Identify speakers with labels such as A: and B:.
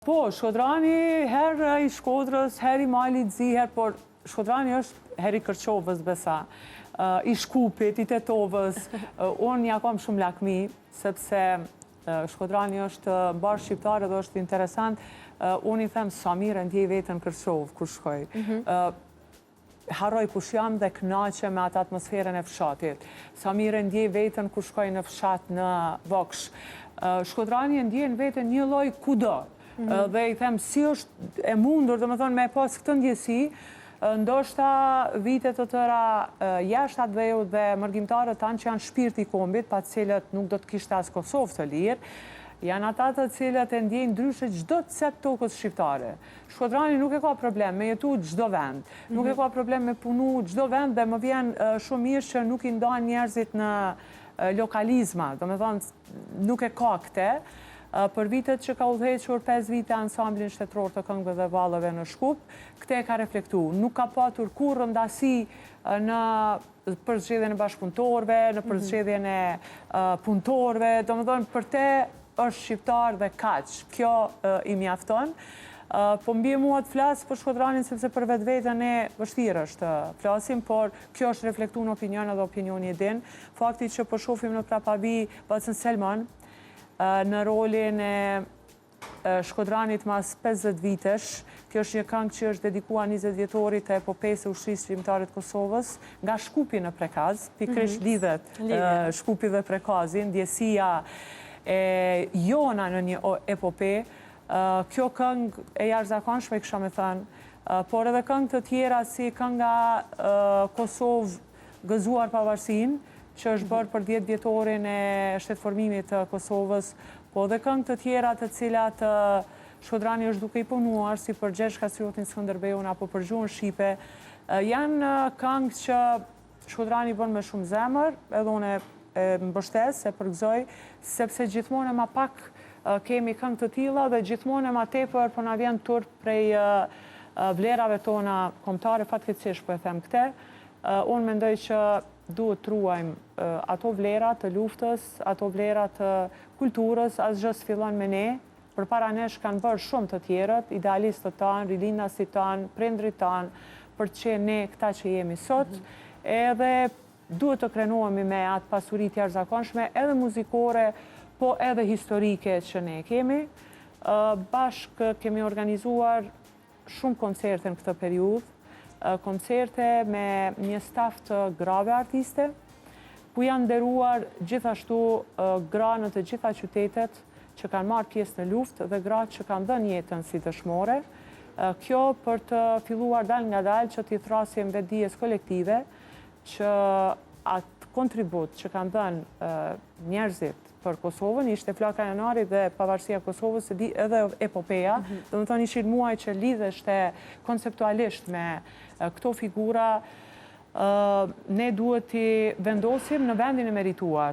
A: Po, Shkodrani herë i Shkodrës, herë i Malit Ziher, por Shkodrani është herë i Kërqovës, besa, i Shkupit, i Tetovës. Unë ja kam shumë lakmi, sepse Shkodrani është mbar shqiptarë dhe është interesant. Unë i them sa mirë ndjej vetën Kërqovë, kur shkoj. Harroj kush jam dhe kënaqem me atë atmosferën e fshatit. Sa mirë ndjej vetën kur shkoj në fshat në Voksh. Shkodrani ndjen vetën një lloj kudo. Dhe i them si është e mundur, dhe më thonë, me pas këtë ndjesi, ndoshta vitet të tëra jashtë atë veu dhe mërgjimtarët tanë që janë shpirti i kombit, pa cilët nuk do të kishte as Kosovë të lirë, janë ata të cilët e ndjejnë ndryshe çdo cep tokës shqiptare. Shkodrani nuk e ka problem me jetu çdo vend, nuk e ka problem me punu çdo vend dhe më vjen shumë mirë që nuk i ndan njerëzit në lokalizma, do me thonë nuk e ka këte. Për vitet që ka udhëhequr 5 vite ansamblin shtetëror të këngëve dhe vallëve në Shkup, këte ka reflektu. Nuk ka patur kur rëndasi në përzgjedhjen e bashkëpunëtorëve, në përzgjedhjen e punëtorëve, do më thonë për te është shqiptar dhe kaq. Kjo i mjafton. Po mbi mua të flasë për Shkodranin, sepse për vetë vetën e vështirë është të flasim, por kjo është reflektu në opinion edhe opinioni e din. Fakti që po shohim në prapavi Bacën Selman, në rolin e Shkodranit mas 50 vitesh. Kjo është një këngë që është dedikua 20 vjetorit e epopesë së ushtrisë shqiptare të Kosovës, nga Shkupi në Prekaz, pikërisht lidhet Shkupi dhe Prekazi, ndjesia e jona në një epope. Kjo këngë e jashtëzakonshme, kisha me thënë, por edhe këngë të tjera si kënga Kosovë gëzuar pavarësinë, që është bërë për 10 vjetorin e shtetëformimit të Kosovës, po dhe këngë të tjera të cilat Shkodrani është duke i punuar, si për Gjergj Kastriotin Skënderbeun apo për Gjuhën Shqipe, janë këngë që Shkodrani bën me shumë zemër, edhe unë e mbështes, e përgëzoj, sepse gjithmonë e ma pak kemi këngë të tilla dhe gjithmonë e ma tepër po na vjen turp prej vlerave tona kombëtare, fatkeqësisht po e them këtë. Unë mendoj që duhet të ruajmë ato vlera të luftës, ato vlera të kulturës, asgjë s'fillon me ne. Përpara nesh kanë bërë shumë të tjerët, idealistët tanë, rilindasit tanë, prindrit tanë, për që ne këta që jemi sot, edhe duhet të krenohemi me atë pasurit jashtëzakonshme, edhe muzikore, po edhe historike që ne kemi. Bashkë kemi organizuar shumë koncerte në këtë periudhë, koncerte me një staf të grave artiste, ku janë nderuar gjithashtu gra në të gjitha qytetet që kanë marrë pjesë në luftë dhe gra që kanë dhënë jetën si dëshmore. Kjo për të filluar dal nga dal që t'i thrasim vetdijes kolektive, që atë kontribut që kanë dhënë njerëzit për Kosovën, ishte Flaka Janari dhe pavarësia Kosovës, edhe epopeja, dhe më thonë ishin muaj që lidheshte konceptualisht me këto figura, ne duhet t'i vendosim në vendin e merituar.